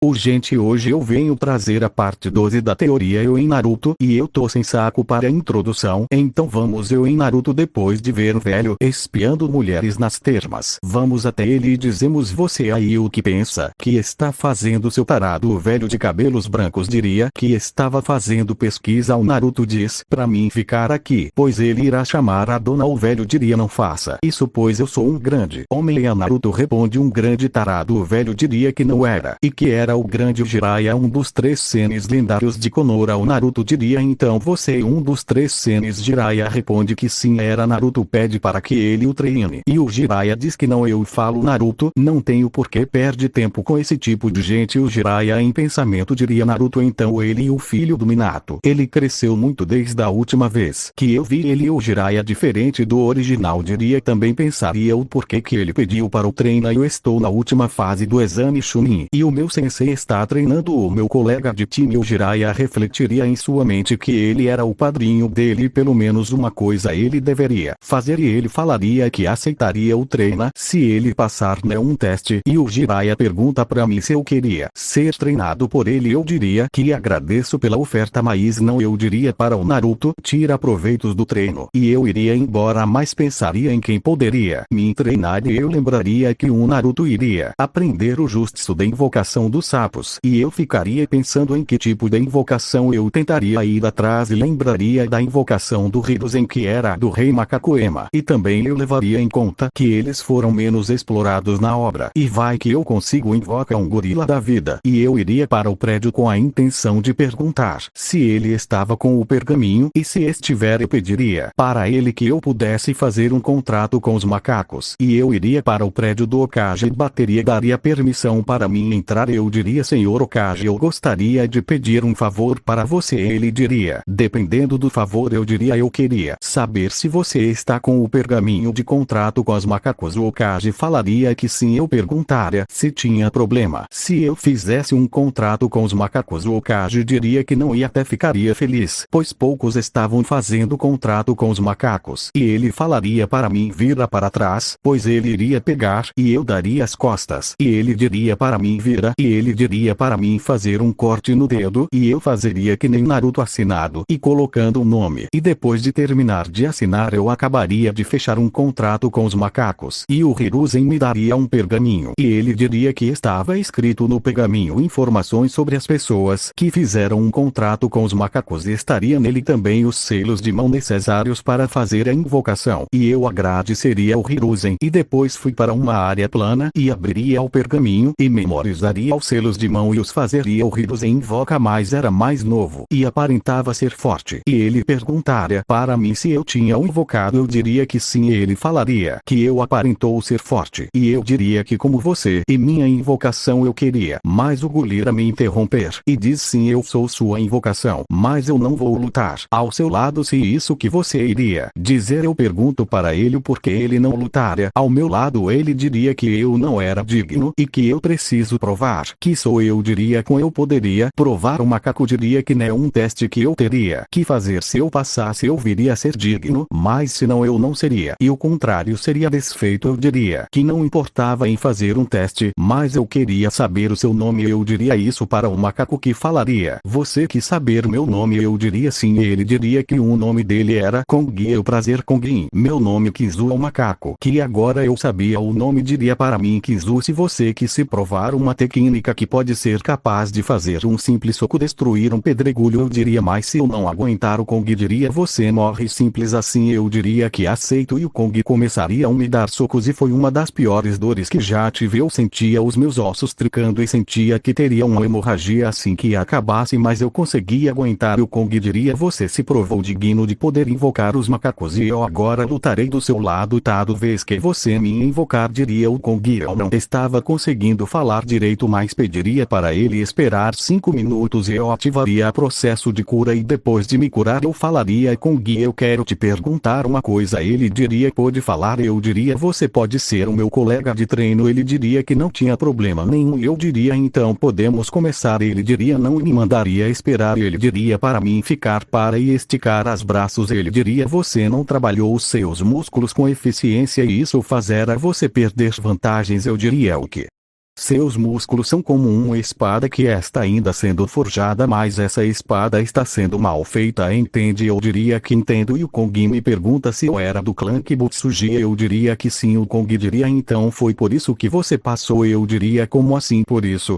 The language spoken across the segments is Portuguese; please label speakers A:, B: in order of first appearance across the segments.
A: Gente, hoje eu venho trazer a parte 12 da teoria eu em Naruto e eu tô sem saco para a introdução, então vamos eu em Naruto depois de ver o velho espiando mulheres nas termas. Vamos até ele e dizemos você aí o que pensa que está fazendo seu tarado. O velho de cabelos brancos diria que estava fazendo pesquisa. O Naruto diz pra mim ficar aqui, pois ele irá chamar a dona. O velho diria não faça isso pois eu sou um grande homem. E a Naruto responde um grande tarado. O velho diria que não era e que era o grande Jiraiya, um dos 3 senes lendários de Konoha. O Naruto diria então você é um dos 3 senes. Jiraiya responde que sim era. Naruto pede para que ele o treine e o Jiraiya diz que não. Eu falo Naruto não tenho por que perde tempo com esse tipo de gente. O Jiraiya em pensamento diria Naruto então ele e o filho do Minato. Ele cresceu muito desde a última vez que eu vi ele. O Jiraiya diferente do original diria também pensaria o porquê que ele pediu para o treino. Eu estou na última fase do exame Chunin e o meu sensei está treinando o meu colega de time. O Jiraiya refletiria em sua mente que ele era o padrinho dele e pelo menos uma coisa ele deveria fazer e ele falaria que aceitaria o treino se ele passar um teste. E o Jiraiya pergunta pra mim se eu queria ser treinado por ele. Eu diria que agradeço pela oferta mas não. Eu diria para o Naruto tira proveitos do treino e eu iria embora, mas pensaria em quem poderia me treinar e eu lembraria que o Naruto iria aprender o jutsu da invocação dos sapos e eu ficaria pensando em que tipo de invocação eu tentaria ir atrás e lembraria da invocação do Hiruzen que era a do rei Macaco Ema e também eu levaria em conta que eles foram menos explorados na obra e vai que eu consigo invocar um gorila da vida e eu iria para o prédio com a intenção de perguntar se ele estava com o pergaminho e se estiver eu pediria para ele que eu pudesse fazer um contrato com os macacos e eu iria para o prédio do Hokage e bateria daria permissão para mim entrar. Eu diria senhor Hokage eu gostaria de pedir um favor para você. Ele diria dependendo do favor. Eu diria eu queria saber se você está com o pergaminho de contrato com os macacos. O Hokage falaria que sim. Eu perguntaria se tinha problema se eu fizesse um contrato com os macacos. O Hokage diria que não e até ficaria feliz pois poucos estavam fazendo contrato com os macacos e ele falaria para mim vira para trás pois ele iria pegar e eu daria as costas e ele diria para mim vira e ele diria para mim fazer um corte no dedo e eu fazeria que nem Naruto assinado e colocando um nome e depois de terminar de assinar eu acabaria de fechar um contrato com os macacos e o Hiruzen me daria um pergaminho e ele diria que estava escrito no pergaminho informações sobre as pessoas que fizeram um contrato com os macacos e estaria nele também os selos de mão necessários para fazer a invocação e eu agradeceria ao Hiruzen e depois fui para uma área plana e abriria o pergaminho e memorizaria os selos de mão e os fazeria. O Hiruzen invoca mas era mais novo e aparentava ser forte e ele perguntaria para mim se eu tinha o invocado. Eu diria que sim e ele falaria que eu aparentou ser forte e eu diria que como você e minha invocação eu queria, mas o Gulira me interromper e diz sim eu sou sua invocação mas eu não vou lutar ao seu lado. Se isso que você iria dizer. Eu pergunto para ele o porquê ele não lutaria ao meu lado. Ele diria que eu não era digno e que eu preciso provar que sou. Eu diria com eu poderia provar. O macaco diria que não um teste que eu teria que fazer. Se eu passasse eu viria a ser digno mas se não eu não seria e o contrário seria desfeito. Eu diria que não importava em fazer um teste mas eu queria saber o seu nome. Eu diria isso para o macaco que falaria você quer saber meu nome. Eu diria sim e ele diria que o nome dele era Kong. Eu prazer Kongin meu nome Kizu. O macaco que agora eu sabia o nome diria para mim Kizu se você quer se provar uma técnica que pode ser capaz de fazer um simples soco destruir um pedregulho. Eu diria mas se eu não aguentar o Kong diria você morre simples assim. Eu diria que aceito e o Kong começaria a me dar socos e foi uma das piores dores que já tive. Eu sentia os meus ossos tricando e sentia que teria uma hemorragia assim que acabasse mas eu conseguia aguentar. O Kong diria você se provou digno de poder invocar os macacos e eu agora lutarei do seu lado cada vez que você me invocar. Diria o Kong eu não estava conseguindo falar direito mas pediria para ele esperar 5 minutos e eu ativaria o processo de cura e depois de me curar eu falaria Kong eu quero te perguntar uma coisa. Ele diria pode falar. Eu diria você pode ser o meu colega de treino. Ele diria que não tinha problema nenhum e eu diria então podemos começar. Ele diria não e me mandaria esperar. Ele diria para mim ficar para e esticar os braços. Ele diria você não trabalhou os seus músculos com eficiência e isso fazerá você perder vantagens. Eu diria o que Seus músculos são como uma espada que está ainda sendo forjada, mas essa espada está sendo mal feita, entende? Eu diria que entendo. E o Kong me pergunta se eu era do clã Kibutsuji. Eu diria que sim. O Kong diria: então foi por isso que você passou? Eu diria: como assim por isso?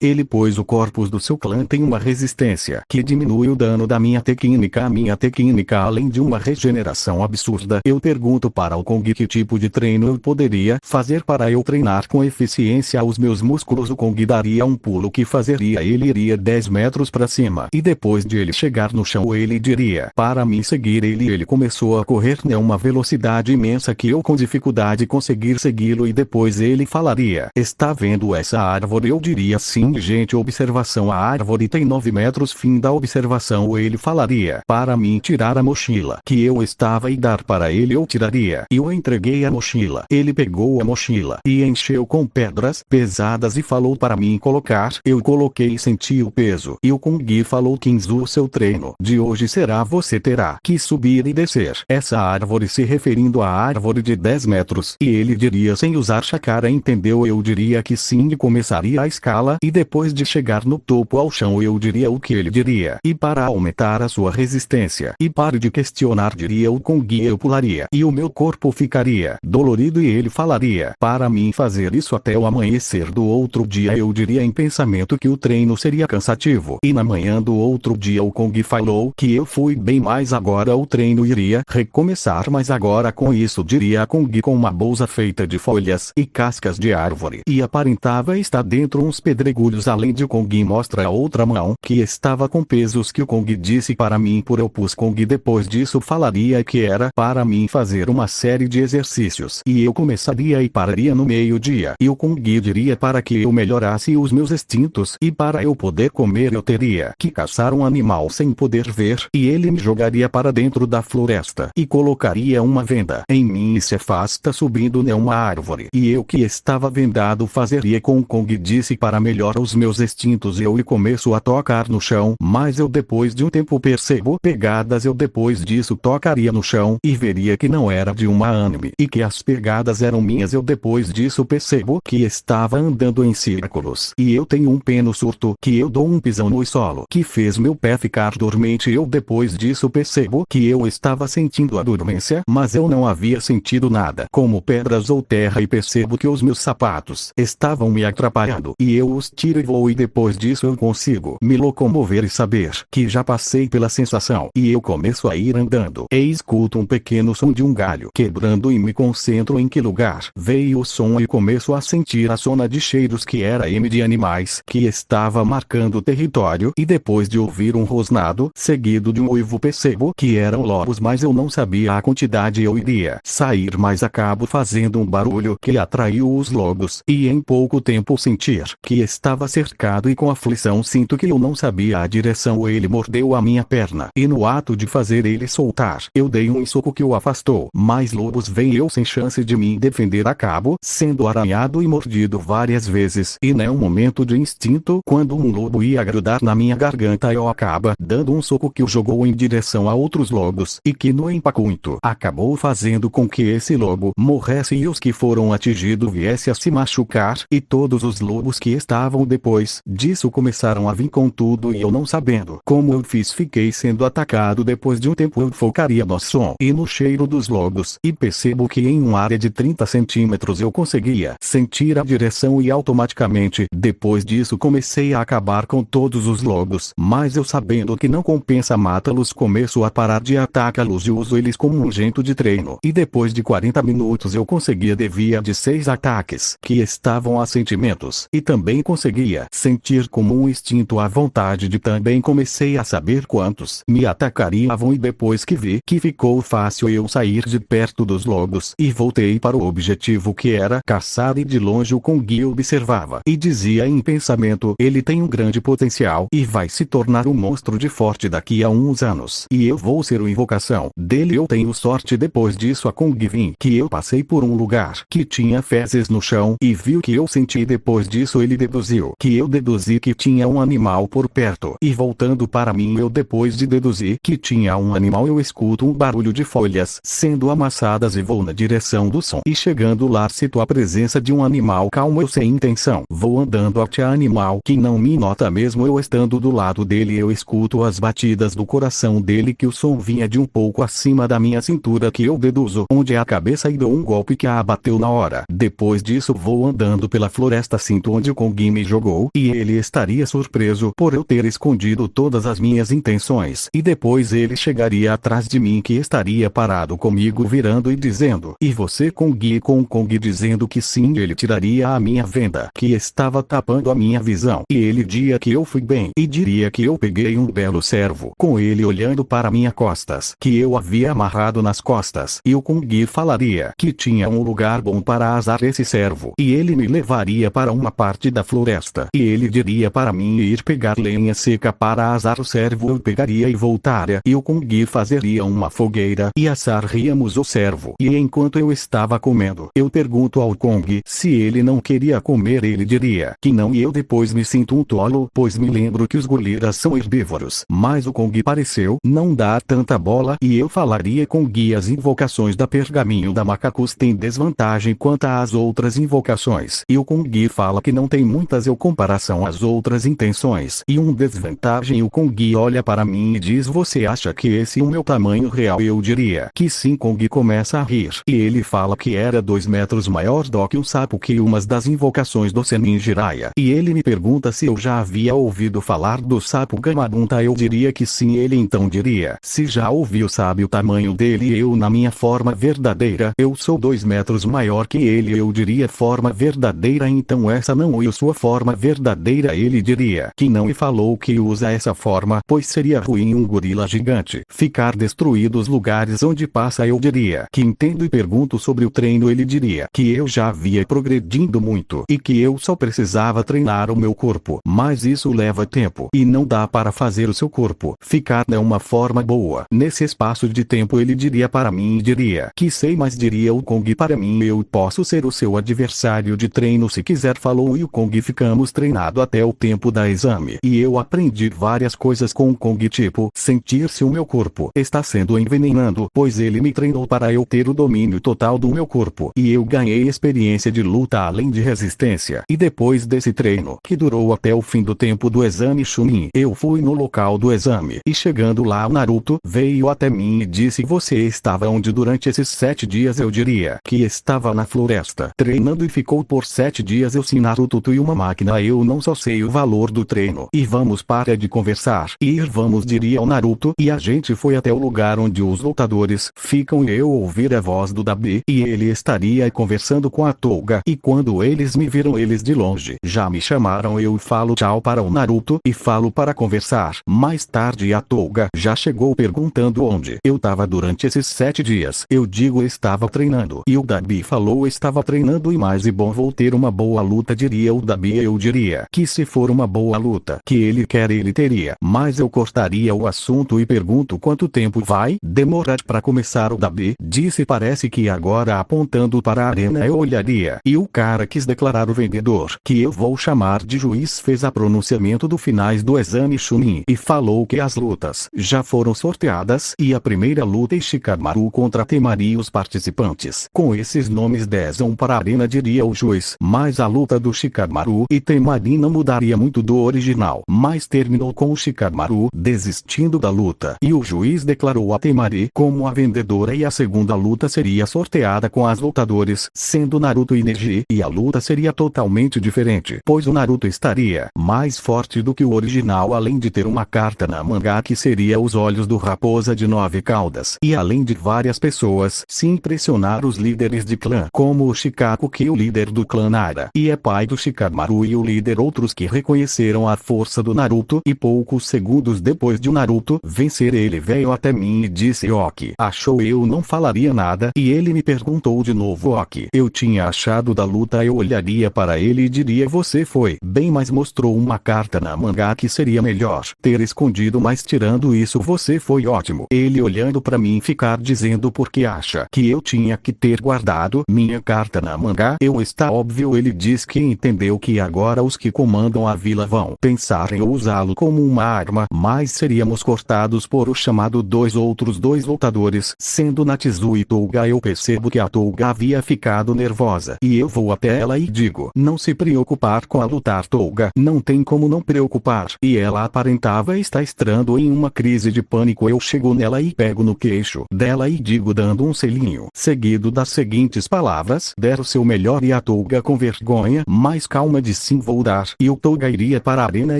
A: Ele, pois o corpus do seu clã tem uma resistência que diminui o dano da minha técnica. A minha técnica, além de uma regeneração absurda. Eu pergunto para o Kong que tipo de treino eu poderia fazer para eu treinar com eficiência os meus músculos. O Kong daria um pulo que fazeria ele iria 10 metros para cima. E depois de ele chegar no chão, ele diria para mim seguir ele. Ele começou a correr a uma velocidade imensa que eu com dificuldade conseguir segui-lo. E depois ele falaria: está vendo essa árvore? Eu diria: sim. Gente, observação: a árvore tem 9 metros. Fim da observação. Ou ele falaria para mim tirar a mochila que eu estava e dar para ele. Eu tiraria e eu entreguei a mochila. Ele pegou a mochila e encheu com pedras pesadas e falou para mim colocar. Eu coloquei e senti o peso. E o Kong falou: Kinzu, o seu treino de hoje será você terá que subir e descer essa árvore, se referindo à árvore de 10 metros. E ele diria sem usar chakra, entendeu? Eu diria que sim, e começaria a escala. E depois de chegar no topo ao chão, eu diria o que ele diria. E para aumentar a sua resistência e pare de questionar, diria o Kong, eu pularia e o meu corpo ficaria dolorido. E ele falaria para mim fazer isso até o amanhecer do outro dia. Eu diria em pensamento que o treino seria cansativo. E na manhã do outro dia o Kong falou que eu fui bem, mas agora o treino iria recomeçar. Mas agora com isso, diria a Kong, com uma bolsa feita de folhas e cascas de árvore. E aparentava estar dentro uns pedregulhos. Além de, o Kong mostra a outra mão que estava com pesos que o Kong disse para mim por eu pus. Kong depois disso falaria que era para mim fazer uma série de exercícios. E eu começaria e pararia no meio-dia. E o Kong diria para que eu melhorasse os meus instintos. E para eu poder comer eu teria que caçar um animal sem poder ver. E ele me jogaria para dentro da floresta e colocaria uma venda em mim e se afasta subindo uma árvore. E eu que estava vendado fazeria com o Kong disse para melhorar os meus instintos. Eu e começo a tocar no chão, mas eu depois de um tempo percebo pegadas. Eu depois disso tocaria no chão e veria que não era de uma anime e que as pegadas eram minhas. Eu depois disso percebo que estava andando em círculos e eu tenho um pequeno surto que eu dou um pisão no solo que fez meu pé ficar dormente. Eu depois disso percebo que eu estava sentindo a dormência, mas eu não havia sentido nada como pedras ou terra, e percebo que os meus sapatos estavam me atrapalhando e eu os tiro e vou. E depois disso eu consigo me locomover e saber que já passei pela sensação. E eu começo a ir andando e escuto um pequeno som de um galho quebrando e me concentro em que lugar veio o som e começo a sentir a zona de cheiros que era M de animais que estava marcando o território. E depois de ouvir um rosnado seguido de um uivo percebo que eram lobos, mas eu não sabia a quantidade. Eu iria sair, mas acabo fazendo um barulho que atraiu os lobos e em pouco tempo sentir que estava cercado e com aflição sinto que eu não sabia a direção. Ele mordeu a minha perna e no ato de fazer ele soltar, eu dei um soco que o afastou. Mais lobos vêm e eu sem chance de me defender acabo sendo arranhado e mordido várias vezes. E num momento de instinto, quando um lobo ia grudar na minha garganta, eu acaba dando um soco que o jogou em direção a outros lobos e que no impacto acabou fazendo com que esse lobo morresse e os que foram atingidos viessem a se machucar. E todos os lobos que estavam depois disso começaram a vir com tudo e eu não sabendo como eu fiz fiquei sendo atacado. Depois de um tempo eu focaria no som e no cheiro dos lobos e percebo que em uma área de 30 centímetros eu conseguia sentir a direção e automaticamente depois disso comecei a acabar com todos os lobos. Mas eu sabendo que não compensa matá-los começo a parar de atacá-los e uso eles como um jeito de treino. E depois de 40 minutos eu conseguia devia de 6 ataques que estavam a sentimentos e também conseguia sentir como um instinto a vontade de também comecei a saber quantos me atacariam e depois que vi que ficou fácil eu sair de perto dos lobos e voltei para o objetivo que era caçar. E de longe o Kong observava e dizia em pensamento: ele tem um grande potencial e vai se tornar um monstro de forte daqui a uns anos e eu vou ser a invocação dele. Eu tenho sorte. Depois disso a Kong vim que eu passei por um lugar que tinha fezes no chão e viu que eu senti. Depois disso ele deduziu deduziu que eu deduzi que tinha um animal por perto. E voltando para mim, eu depois de deduzir que tinha um animal, eu escuto um barulho de folhas sendo amassadas e vou na direção do som. E chegando lá, sinto a presença de um animal calmo. Eu sem intenção vou andando até o animal, que não me nota mesmo eu estando do lado dele. Eu escuto as batidas do coração dele, que o som vinha de um pouco acima da minha cintura, que eu deduzo onde é a cabeça, e dou um golpe que a abateu na hora. Depois disso vou andando pela floresta, sinto onde o Kong me jogou, e ele estaria surpreso por eu ter escondido todas as minhas intenções. E depois ele chegaria atrás de mim, que estaria parado comigo virando e dizendo: "E você, Kong?" E com o Kong dizendo que sim, ele tiraria a minha venda que estava tapando a minha visão, e ele diria que eu fui bem e diria que eu peguei um belo servo, com ele olhando para minhas costas, que eu havia amarrado nas costas, e o Kong falaria que tinha um lugar bom para asar esse servo, e ele me levaria para uma parte da floresta, e ele diria para mim ir pegar lenha seca para asar o servo. Eu pegaria e voltaria, e o Kong fazeria uma fogueira e assaríamos o servo. E enquanto eu estava comendo, eu pergunto ao Kong se ele não queria comer. Ele diria que não, e eu depois me sinto um tolo, pois me lembro que os gorilas são herbívoros. Mas o Kong pareceu não dar tanta bola, e eu falaria: Kong, as invocações da Pergaminho da Macacos têm desvantagem quanto às outras invocações. E o Kong fala que não tem muitas em comparação às outras intenções, e um desvantagem. O Kong olha para mim e diz: "Você acha que esse é o meu tamanho real?" Eu diria que sim. Kong começa a rir, e ele fala que era 2 metros maior do que um sapo, que umas das invocações do Senin Jiraiya. E ele me pergunta se eu já havia ouvido falar do sapo Gamarunta. Eu diria que sim. Ele então diria se já ouviu, sabe o tamanho dele. E eu, na minha forma verdadeira, eu sou 2 metros maior que ele. Eu diria: forma verdadeira, então essa não é sua forma verdadeira. Ele diria que não, e falou que usa essa forma, pois seria ruim um gorila gigante ficar destruído os lugares onde passa. Eu diria que entendo, e pergunto sobre o treino. Ele diria que eu já havia progredindo muito, e que eu só precisava treinar o meu corpo, mas isso leva tempo, e não dá para fazer o seu corpo ficar de uma forma boa nesse espaço de tempo. Ele diria para mim, e diria que sei, mas diria o Kong para mim: eu posso ser o seu adversário de treino se quiser. Falou, e o Kong ficamos treinado até o tempo da exame, e eu aprendi várias coisas com o Kong, tipo sentir se o meu corpo está sendo envenenado, pois ele me treinou para eu ter o domínio total do meu corpo, e eu ganhei experiência de luta além de resistência. E depois desse treino, que durou até o fim do tempo do exame Chunin, eu fui no local do exame, e chegando lá o Naruto veio até mim e disse: "Você estava onde durante esses 7 dias?" Eu diria que estava na floresta treinando, e ficou por 7 dias. Eu sim, Naruto, tu e uma máquina, eu não só sei o valor do treino. E vamos parar de conversar e ir, vamos, diria o Naruto. E a gente foi até o lugar onde os lutadores ficam, e eu ouvi a voz do Dabi, e ele estaria conversando com a Touga, e quando eles me viram, eles de longe já me chamaram. Eu falo tchau para o Naruto e falo para conversar. Mais tarde a Touga já chegou perguntando onde eu estava durante esses 7 dias. Eu digo: estava treinando. E o Dabi falou: estava treinando, e mais, e bom, vou ter uma boa luta, diria o Dabi. Eu diria que se for uma boa luta que ele quer, ele teria, mas eu cortaria o assunto e pergunto: quanto tempo vai demorar para começar? O Dabi disse: parece que agora, apontando para a arena. Eu olharia, e o cara quis declarar, o vendedor, que eu vou chamar de juiz, fez a pronunciamento do finais do exame Chunin, e falou que as lutas já foram sorteadas, e a primeira luta é Shikamaru contra Temari. Os participantes com esses nomes descem para a arena, diria o juiz, mas a luta do Shikamaru e Temari não mudaria muito do original, mas terminou com o Shikamaru desistindo da luta, e o juiz declarou a Temari como a vendedora, e a segunda luta seria sorteada com as lutadores sendo Naruto e Neji, e a luta seria totalmente diferente, pois o Naruto estaria mais forte do que o original, além de ter uma carta na manga que seria os olhos do Raposa de 9 caudas, e além de várias pessoas se impressionar os líderes de clã, como o Shikaku, que é o líder do clã Nara, e é pai do Shikamaru, e o líder, outros que reconheceram a força do Naruto, e poucos segundos depois de o Naruto vencer, ele veio até mim e disse: "Ok, achou?" Eu não falaria nada, e ele me perguntou de novo: "Ok, eu tinha achado da luta?" Eu olharia para ele e diria: "Você foi bem, mas mostrou uma carta na manga que seria melhor ter escondido, mas tirando isso você foi ótimo." Ele olhando para mim ficar dizendo: "Por que acha que eu tinha que ter guardado minha carta na manga?" Eu, está óbvio. Ele diz que entendeu que agora os que comandam a vila vão pensar em usá-lo como uma arma, mas seríamos cortados por o chamado outros dois lutadores, sendo Natsu e Touga. Eu percebo que a Touga havia ficado nervosa, e eu vou até ela e digo: não se preocupar com a lutar, Touga, não tem como não preocupar. E ela aparentava estar entrando em uma crise de pânico. Eu chego nela e pego no queixo dela e digo, dando um selinho, seguido das seguintes palavras: der o seu melhor. E a Touga, com vergonha, mas calma, disse: sim, vou dar. E o Touga iria para a arena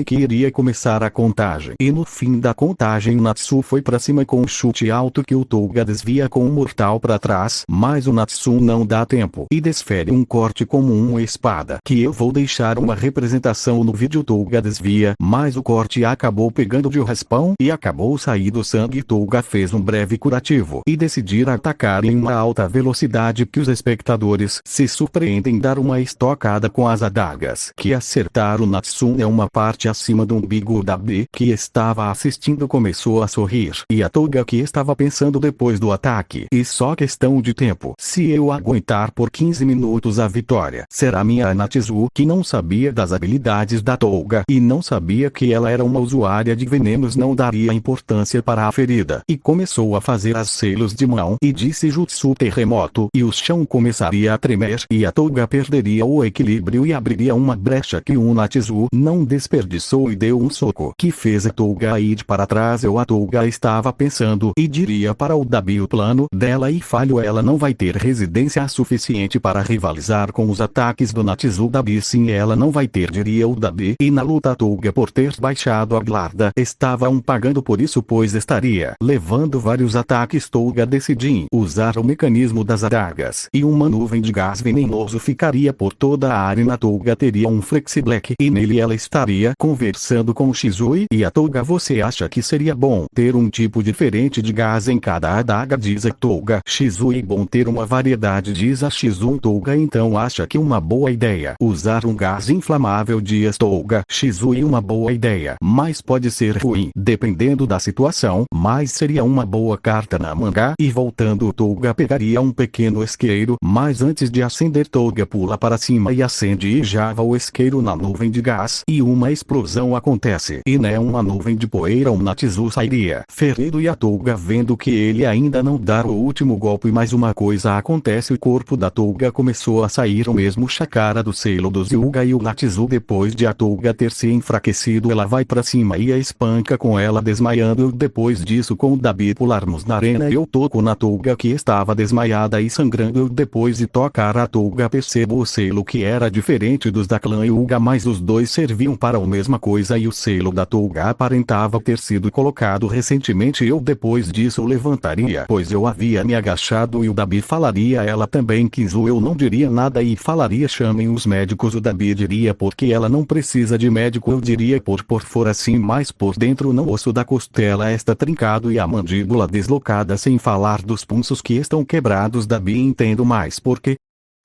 A: e que iria começar a contagem. E no fim da contagem, Natsu foi para cima com um chute alto que o Touga desvia com um mortal para trás, mas o Natsu não dá tempo e desfere um corte como uma espada, que eu vou deixar uma representação no vídeo. Touga desvia, mas o corte acabou pegando de raspão e acabou saindo sangue. Touga fez um breve curativo e decidir atacar em uma alta velocidade que os espectadores se surpreendem dar uma estocada com as adagas que acertaram o Natsu em uma parte acima do umbigo. Da B, que estava assistindo, começou a sorrir, e a Touga, que estava pensando depois do ataque: e só questão de tempo, se eu aguentar por 15 minutos a vitória será minha. A Natsu, que não sabia das habilidades da Touga e não sabia que ela era uma usuária de venenos, não daria importância para a ferida e começou a fazer as selos de mão e disse jutsu terremoto, e o chão começaria a tremer e a Touga perderia o equilíbrio e abriria uma brecha que o Natsu não desperdiçou e deu um soco que fez a Touga ir para trás. A Touga estava pensando e diria para o Dabi: o plano dela e falho, ela não vai ter resistência suficiente para rivalizar com os ataques do Natsu. Dabi, sim, ela não vai ter, diria o Dabi. E na luta, a Touga, por ter baixado a guarda, estava pagando por isso, pois estaria levando vários ataques. Touga decidiu usar o mecanismo das adagas e uma nuvem de gás venenoso ficaria por toda a arena. Touga teria um flexiblack e nele ela estaria conversando com Shizui. E a Touga: você acha que seria bom ter um tipo diferente de gás em cada adaga, diz a Touga. Shizui: bom ter uma variedade, diz a Shizui. Touga: então acha que uma boa ideia usar um gás inflamável, diz Touga. Shizui: uma boa ideia, mas pode ser ruim dependendo da situação, mas seria uma boa carta na manga. E voltando, Touga pegaria um pequeno isqueiro, mas antes de acender, Touga pula para cima e acende e java o isqueiro na nuvem de gás e uma explosão acontece e uma nuvem de poeira. O Natsu sairia ferido e a Touga, vendo que ele ainda não dá o último golpe, mas uma coisa acontece: o corpo da Touga começou a sair o mesmo chakra do selo do Hyuga, e o Natsu, depois de a Touga ter se enfraquecido, ela vai para cima e a espanca com ela desmaiando. Depois disso, com o Dabi pularmos na arena, eu toco na Touga, que estava desmaiada e sangrando. Depois de tocar a Touga, percebo o selo, que era diferente dos da clã Hyuga, mas os dois serviam para a mesma coisa e o selo da Touga aparentava ter sido colocado recentemente. Eu depois disso levantaria, pois eu havia me agachado, e o Dabi falaria a ela também. Kizu: eu não diria nada e falaria: chamem os médicos. O Dabi diria: porque ela não precisa de médico. Eu diria: por fora sim, mas por dentro não. O osso da costela está trincado e a mandíbula deslocada, sem falar dos pulsos que estão quebrados. Dabi: entendo, mais porque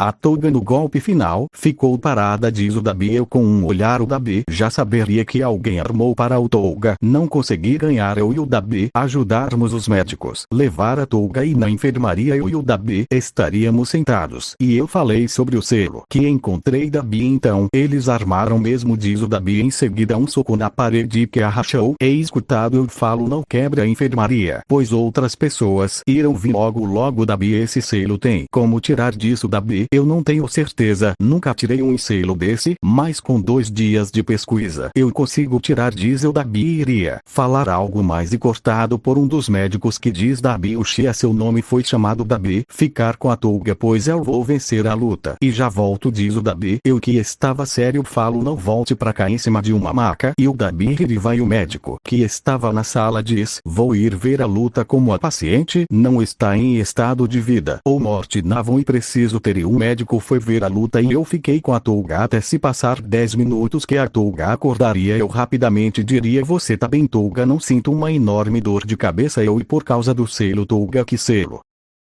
A: a Touga, no golpe final, ficou parada, diz o Dabi. Eu, com um olhar, o Dabi já saberia que alguém armou para o Touga não conseguir ganhar. Eu e o Dabi ajudarmos os médicos, levar a Touga, e na enfermaria eu e o Dabi estaríamos sentados. E eu falei sobre o selo que encontrei. Dabi: então eles armaram mesmo, diz o Dabi. Em seguida, um soco na parede que a rachou. É escutado: eu falo, não quebre a enfermaria, pois outras pessoas irão vir logo. Dabi: esse selo tem como tirar disso? Dabi: eu não tenho certeza, nunca tirei um selo desse, mas com 2 dias de pesquisa eu consigo tirar, diz o Dabi. Iria falar algo mais e cortado por um dos médicos, que diz: Dabi, o Shia, seu nome foi chamado Dabi, ficar com a Touga, pois eu vou vencer a luta e já volto, diz o Dabi. Eu, que estava sério, falo: não volte pra cá, em cima de uma maca. E o Dabi ri, vai. O médico, que estava na sala, diz: vou ir ver a luta, como a paciente não está em estado de vida ou morte, não, e preciso ter. O médico foi ver a luta e eu fiquei com a Touga até se passar 10 minutos, que a Touga acordaria. Eu rapidamente diria: você tá bem, Touga? Não sinto uma enorme dor de cabeça. Eu: e por causa do selo, Touga? Que selo?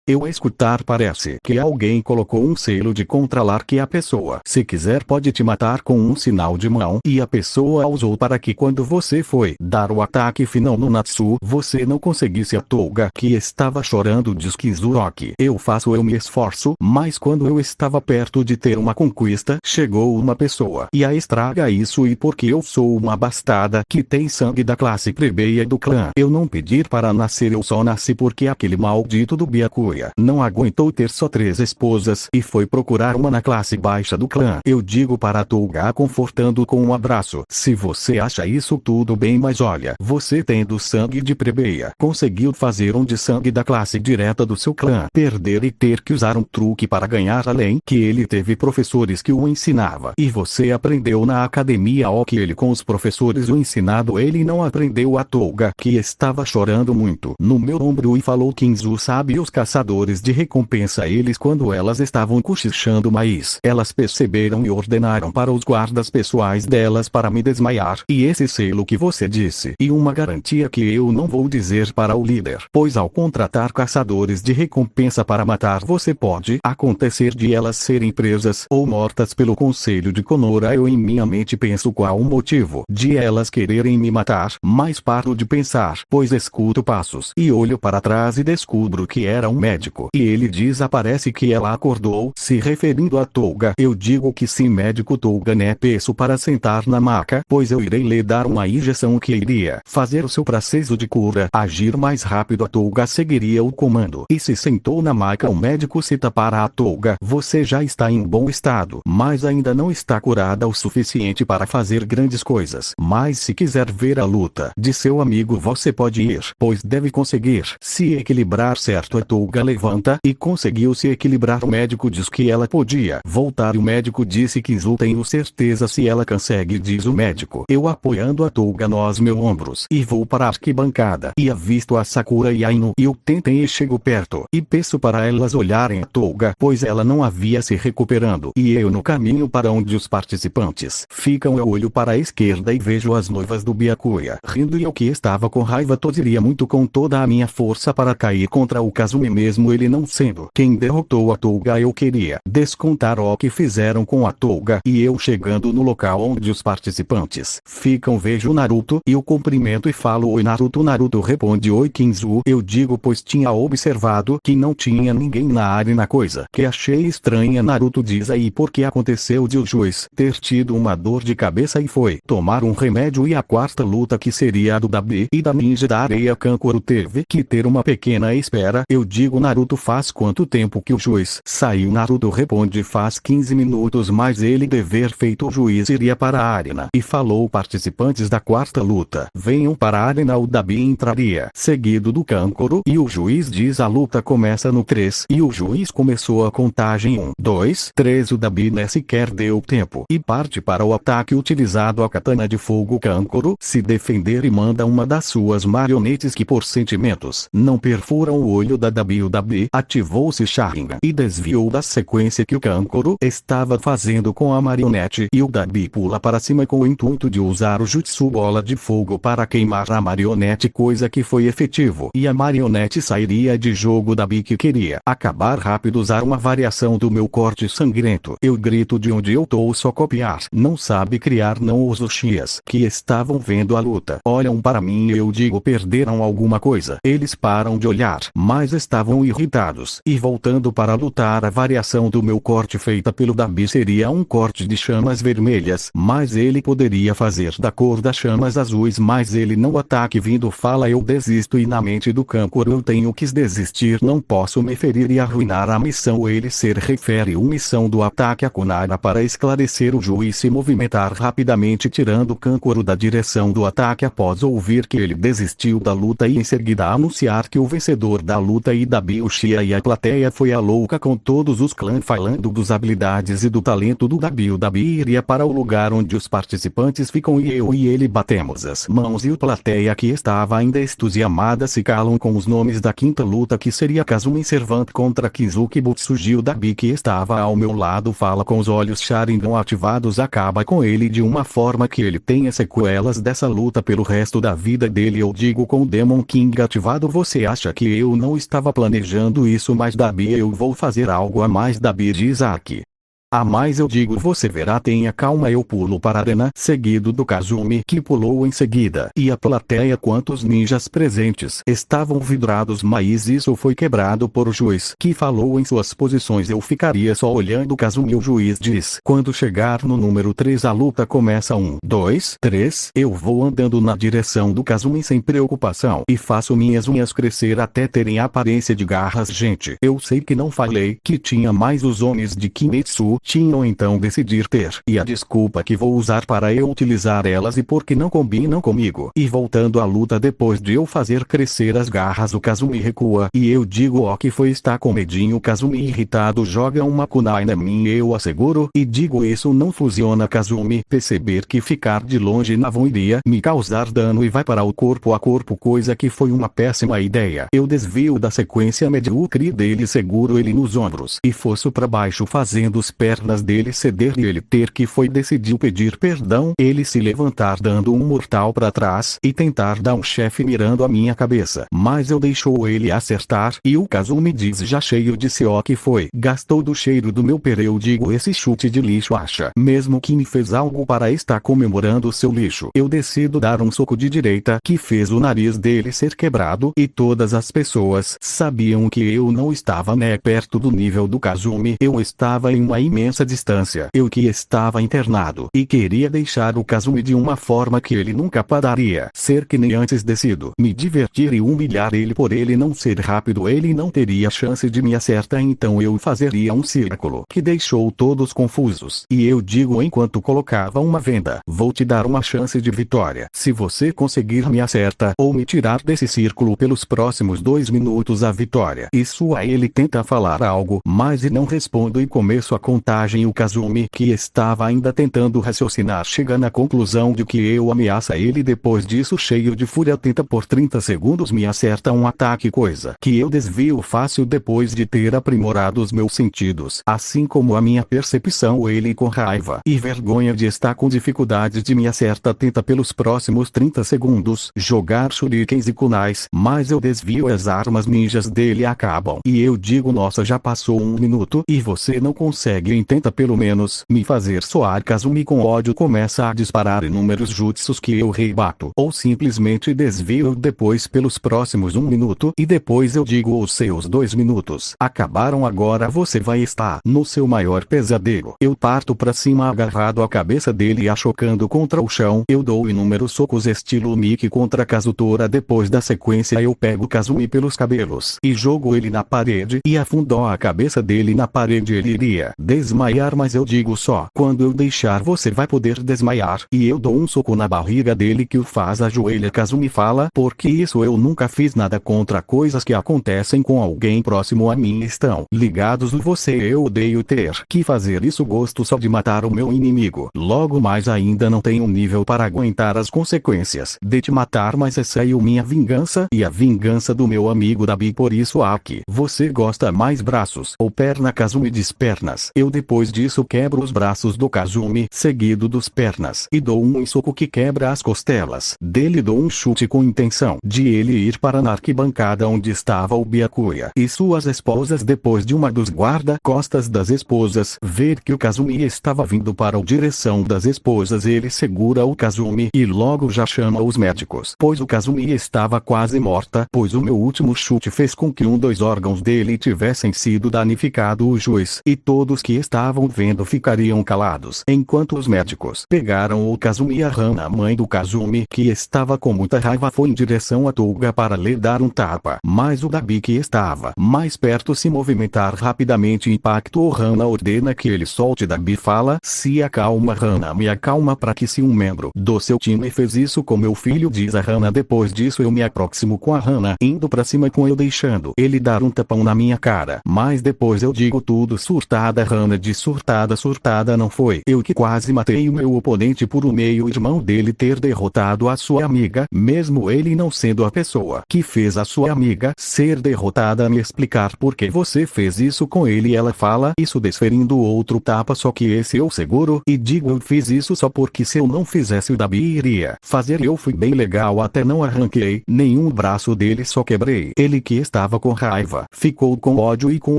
A: eu escutar parece que alguém colocou um selo de controlar que a pessoa, se quiser, pode te matar com um sinal de mão, e a pessoa usou para que quando você foi dar o ataque final no Natsu, você não conseguisse. A Touga, que estava chorando, diz Kizuroki. Eu me esforço, mas quando eu estava perto de ter uma conquista, chegou uma pessoa e a estraga isso, e porque eu sou uma bastarda que tem sangue da classe plebeia do clã, eu não pedir para nascer, eu só nasci porque aquele maldito do Byakuya não aguentou ter só 3 esposas e foi procurar uma na classe baixa do clã. Eu digo para a Touga, confortando com um abraço: se você acha isso tudo bem, mas olha, você tendo sangue de plebeia, conseguiu fazer um de sangue da classe direta do seu clã perder e ter que usar um truque para ganhar, além que ele teve professores que o ensinava, e você aprendeu na academia o que ele com os professores o ensinado ele não aprendeu. A Touga, que estava chorando muito, no meu ombro, e falou: Kinzu sabe, os caçadores de recompensa, eles quando elas estavam cochichando mais, elas perceberam e ordenaram para os guardas pessoais delas para me desmaiar, e esse selo que você disse, e uma garantia que eu não vou dizer para o líder, pois ao contratar caçadores de recompensa para matar você pode acontecer de elas serem presas ou mortas pelo conselho de Konoha. Eu em minha mente penso qual o motivo de elas quererem me matar, mas paro de pensar, pois escuto passos e olho para trás e descubro que era um médico, e ele diz: parece que ela acordou, se referindo a Touga. Eu digo que sim, médico. Touga, né? Peço para sentar na maca, pois eu irei lhe dar uma injeção que iria fazer o seu processo de cura agir mais rápido. A Touga seguiria o comando e se sentou na maca. O médico cita para a Touga: você já está em bom estado, mas ainda não está curada o suficiente para fazer grandes coisas, mas se quiser ver a luta de seu amigo, você pode ir, pois deve conseguir se equilibrar, certo? A Touga levanta e conseguiu se equilibrar. O médico diz que ela podia voltar, e o médico disse: Kizu, tenho certeza se ela consegue, diz o médico. Eu apoiando a Touga nos meus ombros e vou para a arquibancada, e avisto a Sakura e a Inu, e eu tentem e chego perto e peço para elas olharem a Touga, pois ela não havia se recuperando, e eu no caminho para onde os participantes ficam. Eu olho para a esquerda e vejo as noivas do Byakuya rindo, e eu que estava com raiva torceria muito com toda a minha força para cair contra o Kazumi, mesmo ele não sendo quem derrotou a Touga. Eu queria descontar o que fizeram com a Touga, e eu chegando no local onde os participantes ficam, vejo Naruto e o cumprimento e falo: oi, Naruto. Naruto responde: oi, Kinzu. Eu digo, pois tinha observado que não tinha ninguém na arena, coisa que achei estranha. Naruto diz: aí porque aconteceu de o juiz ter tido uma dor de cabeça e foi tomar um remédio, e a quarta luta, que seria a do Dabi e da ninja da areia Kankuro, teve que ter uma pequena espera. Eu digo: Naruto, faz quanto tempo que o juiz saiu? Naruto responde: faz 15 minutos, mas ele dever feito, o juiz iria para a arena e falou: participantes da quarta luta, venham para a arena. O Dabi entraria seguido do Kankuro, e o juiz diz: a luta começa no 3, e o juiz começou a contagem 1, 2, 3. O Dabi nem sequer deu tempo e parte para o ataque utilizado a katana de fogo. Kankuro se defender e manda uma das suas marionetes, que por sentimentos não perfuram o olho da Dabi. O Dabi ativou-se Sharingan e desviou da sequência que o Kankuro estava fazendo com a marionete, e o Dabi pula para cima com o intuito de usar o jutsu bola de fogo para queimar a marionete, coisa que foi efetivo, e a marionete sairia de jogo. Dabi, que queria acabar rápido, usar uma variação do meu corte sangrento. Eu grito de onde eu tô, só copiar, não sabe criar. Não, os Ushias que estavam vendo a luta olham para mim, e eu digo: perderam alguma coisa. Eles param de olhar, mas estavam irritados, e voltando para lutar. A variação do meu corte feita pelo Dabi seria um corte de chamas vermelhas, mas ele poderia fazer da cor das chamas azuis, mas ele não ataque vindo. Fala: eu desisto, e na mente do Kankuro: eu tenho que desistir, não posso me ferir e arruinar a missão. Ele se refere à missão do ataque a Konoha para esclarecer. O juiz se movimentar rapidamente, tirando Kankuro da direção do ataque após ouvir que ele desistiu da luta, e em seguida anunciar que o vencedor da luta e Dabi Uchiha, e a plateia foi a louca com todos os clãs falando das habilidades e do talento do Dabi. O Dabi iria para o lugar onde os participantes ficam, e eu e ele batemos as mãos, e a plateia, que estava ainda entusiasmada, se calam com os nomes da quinta luta, que seria Kazumi Servant contra Kizuki Butsuji. O Dabi, que estava ao meu lado, fala com os olhos Sharingan ativados: acaba com ele de uma forma que ele tenha sequelas dessa luta pelo resto da vida dele. Eu digo: com o Demon King ativado, você acha que eu não estava planejando planejando isso, mas Dabi, eu vou fazer algo a mais. Dabi diz Aki. A mais eu digo, você verá, tenha calma. Eu pulo para a arena, seguido do Kazumi, que pulou em seguida. E a plateia, quantos ninjas presentes estavam vidrados, mas isso foi quebrado por o juiz, que falou em suas posições. Eu ficaria só olhando o Kazumi. O juiz diz: quando chegar no número 3 a luta começa. 1, 2, 3. Eu vou andando na direção do Kazumi sem preocupação, e faço minhas unhas crescer até terem aparência de garras. Gente, eu sei que não falei que tinha mais os homens de Kimetsu, tinham então decidir ter, e a desculpa que vou usar para eu utilizar elas e porque não combinam comigo. E voltando à luta, depois de eu fazer crescer as garras, o Kazumi recua, e eu digo: ó, que foi, está com medinho. O Kazumi irritado joga uma kunai na mim, eu asseguro, e digo: isso não funciona. Kazumi perceber que ficar de longe não iria me causar dano e vai para o corpo a corpo, coisa que foi uma péssima ideia. Eu desvio da sequência medíocre dele, seguro ele nos ombros e forço para baixo, fazendo os pernas dele ceder e ele ter que foi decidiu pedir perdão, ele se levantar dando um mortal para trás e tentar dar um chefe mirando a minha cabeça, mas eu deixou ele acertar e o Kazumi diz, já cheio de CO, que foi, gastou do cheiro do meu pere. Eu digo: esse chute de lixo, acha mesmo que me fez algo para estar comemorando o seu lixo? Eu decido dar um soco de direita que fez o nariz dele ser quebrado, e todas as pessoas sabiam que eu não estava perto do nível do Kazumi, eu estava em uma imensa distância. Eu que estava internado e queria deixar o Kazumi de uma forma que ele nunca poderia ser, que nem antes. Decido me divertir e humilhar ele. Por ele não ser rápido, ele não teria chance de me acertar, então eu fazeria um círculo que deixou todos confusos. E eu digo enquanto colocava uma venda: vou te dar uma chance de vitória se você conseguir me acertar ou me tirar desse círculo pelos próximos 2 minutos. A vitória. Isso aí, ele tenta falar algo, mas eu não respondo e começo a contagem. O Kazumi, que estava ainda tentando raciocinar, chega na conclusão de que eu ameaça ele. Depois disso, cheio de fúria, tenta por 30 segundos me acerta um ataque, coisa que eu desvio fácil depois de ter aprimorado os meus sentidos, assim como a minha percepção. Ele, com raiva e vergonha de estar com dificuldades de me acerta, tenta pelos próximos 30 segundos jogar shurikens e kunais, mas eu desvio, as armas ninjas dele acabam e eu digo: nossa, já passou 1 minuto e você não consegue, e tenta pelo menos me fazer soar. Kazumi, com ódio, começa a disparar inúmeros jutsus que eu rebato ou simplesmente desvio. Depois, pelos próximos 1 minuto, e depois eu digo: os seus 2 minutos acabaram, agora você vai estar no seu maior pesadelo. Eu parto pra cima, agarrado à cabeça dele e a chocando contra o chão. Eu dou inúmeros socos estilo Miki contra Kazutora. Depois da sequência, eu pego Kazumi pelos cabelos e jogo ele na parede e afundo a cabeça dele na parede. Ele iria desmaiar, mas eu digo: só quando eu deixar você vai poder desmaiar. E eu dou um soco na barriga dele que o faz ajoelhar. Kazumi fala: porque isso eu nunca fiz nada contra coisas que acontecem com alguém próximo a mim estão ligados. Você, eu odeio ter que fazer isso, gosto só de matar o meu inimigo. Logo mais, ainda não tenho nível para aguentar as consequências de te matar, mas essa é minha vingança e a vingança do meu amigo Dabi. Por isso, Aki, você gosta mais braços ou perna? Kazumi diz pernas. Eu depois disso quebro os braços do Kazumi, seguido dos pernas, e dou um soco que quebra as costelas dele. Dou um chute com intenção de ele ir para na arquibancada onde estava o Byakuya e suas esposas. Depois de uma dos guarda-costas das esposas ver que o Kazumi estava vindo para a direção das esposas, ele segura o Kazumi e logo já chama os médicos, pois o Kazumi estava quase morta, pois o meu último chute fez com que dos órgãos dele tivessem sido danificado. O juiz e todos que estavam vendo ficariam calados enquanto os médicos pegaram o Kazumi. A Hana, a mãe do Kazumi, que estava com muita raiva, foi em direção a Touga para lhe dar um tapa, mas o Dabi, que estava mais perto, se movimentar rapidamente. Impacto. Hana ordena que ele solte. Dabi fala: se acalma, Hana, me acalma, para que se um membro do seu time fez isso com meu filho, diz a Hana. Depois disso eu me aproximo com a Hana, indo pra cima com eu, deixando ele dar um tapão na minha cara, mas depois eu digo tudo surtada: Hana, Joana de surtada não foi eu que quase matei o meu oponente por o meio-irmão dele ter derrotado a sua amiga, mesmo ele não sendo a pessoa que fez a sua amiga ser derrotada. Me explicar por que você fez isso com ele. Ela fala isso desferindo outro tapa, só que esse eu seguro e digo: eu fiz isso só porque se eu não fizesse o Dabi iria fazer. Eu fui bem legal, até não arranquei nenhum braço dele, só quebrei. Ele, que estava com raiva, ficou com ódio e com o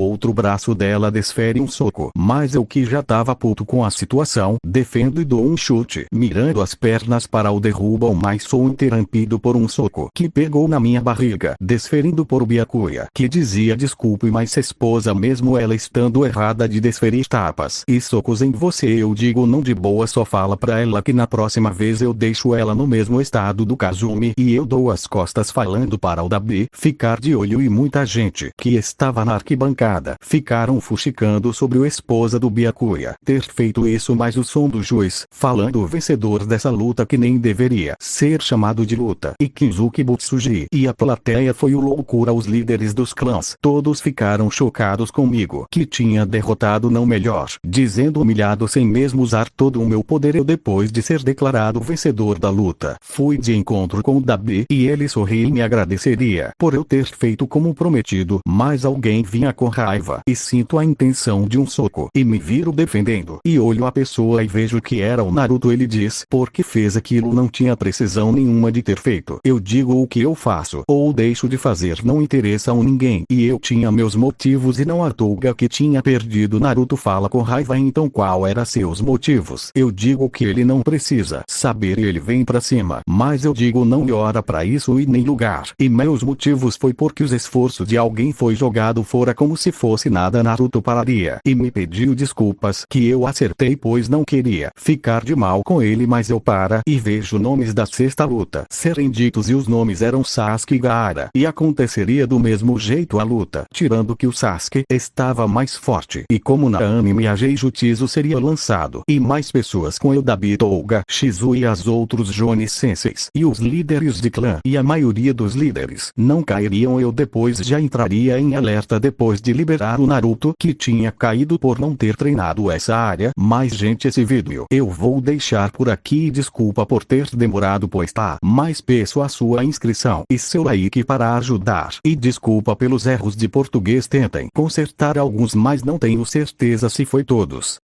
A: outro braço dela desfere um soco. Mas eu, que já tava puto com a situação, defendo e dou um chute mirando as pernas para o derrubam, mas sou interrompido por um soco que pegou na minha barriga, desferindo por Byakuya, que dizia: desculpe, mas esposa, mesmo ela estando errada de desferir tapas e socos em você, eu digo não, de boa, só fala pra ela que na próxima vez eu deixo ela no mesmo estado do Kazumi. E eu dou as costas falando para o Dabi ficar de olho, e muita gente que estava na arquibancada ficaram fuxicando sobre o esposa do Byakuya ter feito isso, mas o som do juiz falando o vencedor dessa luta, que nem deveria ser chamado de luta, e Kinzuki Butsuji, e a plateia foi o loucura. Os líderes dos clãs todos ficaram chocados comigo, que tinha derrotado, não, melhor dizendo, humilhado sem mesmo usar todo o meu poder. Eu, depois de ser declarado vencedor da luta, fui de encontro com o Dabi e ele sorri e me agradeceria por eu ter feito como prometido, mas alguém vinha com raiva e sinto a intenção de um soco e me viro defendendo e olho a pessoa e vejo que era o Naruto. Ele diz: porque fez aquilo, não tinha precisão nenhuma de ter feito. Eu digo: o que eu faço ou deixo de fazer não interessa a ninguém, e eu tinha meus motivos e não à toa que tinha perdido. Naruto fala com raiva: então qual era seus motivos? Eu digo que ele não precisa saber e ele vem pra cima, mas eu digo não me hora pra isso e nem lugar. E meus motivos foi porque os esforços de alguém foi jogado fora como se fosse nada. Naruto pararia e me pediu desculpas, que eu acertei pois não queria ficar de mal com ele, mas eu para e vejo nomes da sexta luta serem ditos e os nomes eram Sasuke e Gaara, e aconteceria do mesmo jeito a luta, tirando que o Sasuke estava mais forte, e como na anime a Geijutsu seria lançado e mais pessoas com o Dabi, Touga, Shizu e as outros Jonin senseis e os líderes de clã e a maioria dos líderes não cairiam. Eu depois já entraria em alerta depois de liberar o Naruto, que tinha caído por não ter treinado essa área. Mas gente, esse vídeo eu vou deixar por aqui, e desculpa por ter demorado, pois tá, mas peço a sua inscrição e seu like para ajudar, e desculpa pelos erros de português, tentem consertar alguns, mas não tenho certeza se foi todos.